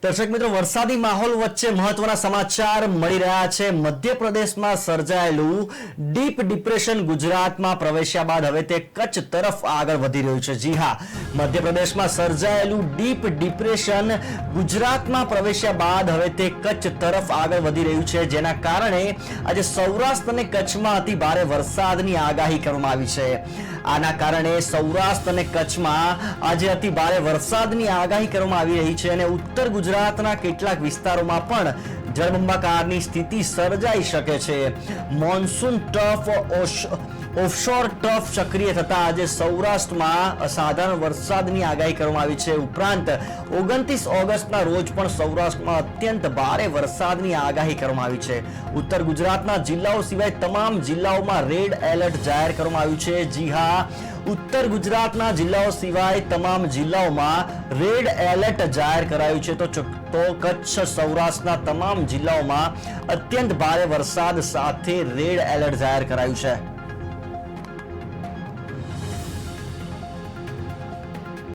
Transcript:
દર્શક મિત્રો, વરસાદી માહોલ વચ્ચે મહત્વના સમાચાર મળી રહ્યા છે. મધ્યપ્રદેશમાં સર્જાયેલું ડીપ ડિપ્રેશન ગુજરાતમાં પ્રવેશ્યા બાદ હવે તે કચ્છ તરફ આગળ વધી રહ્યું છે. જી હા, મધ્યપ્રદેશમાં સર્જાયેલું ડીપ ડિપ્રેશન ગુજરાતમાં પ્રવેશ્યા બાદ હવે તે કચ્છ તરફ આગળ વધી રહ્યું છે, જેના કારણે આજે સૌરાષ્ટ્ર અને કચ્છમાં અતિ ભારે વરસાદની આગાહી કરવામાં આવી છે. આના કારણે સૌરાષ્ટ્ર અને કચ્છમાં આજે અતિ ભારે વરસાદની આગાહી કરવામાં આવી રહી છે અને ઉત્તર ગુજરાતના કેટલાક વિસ્તારોમાં પણ જળબંબાકારની સ્થિતિ સર્જાઈ શકે છે. મોન્સૂન ઓફશોર ટ્રફ સક્રિય થતા આજે સૌરાષ્ટ્રમાં અસાધારણ વરસાદની આગાહી કરવામાં આવી છે. ઉપરાંત 29 ઓગસ્ટના રોજ પણ સૌરાષ્ટ્રમાં અત્યંત ભારે વરસાદની આગાહી કરવામાં આવી છે. ઉત્તર ગુજરાતના જિલ્લાઓ સિવાય તમામ જિલ્લાઓમાં રેડ એલર્ટ જાહેર કરવામાં આવ્યું છે. જી હા, ઉત્તર ગુજરાતના જિલ્લાઓ સિવાય તમામ જિલ્લાઓમાં રેડ એલર્ટ જાહેર કરાયું છે. તો કચ્છ સૌરાષ્ટ્રના તમામ જિલ્લાઓમાં અત્યંત ભારે વરસાદ સાથે રેડ એલર્ટ જાહેર કરાયું છે.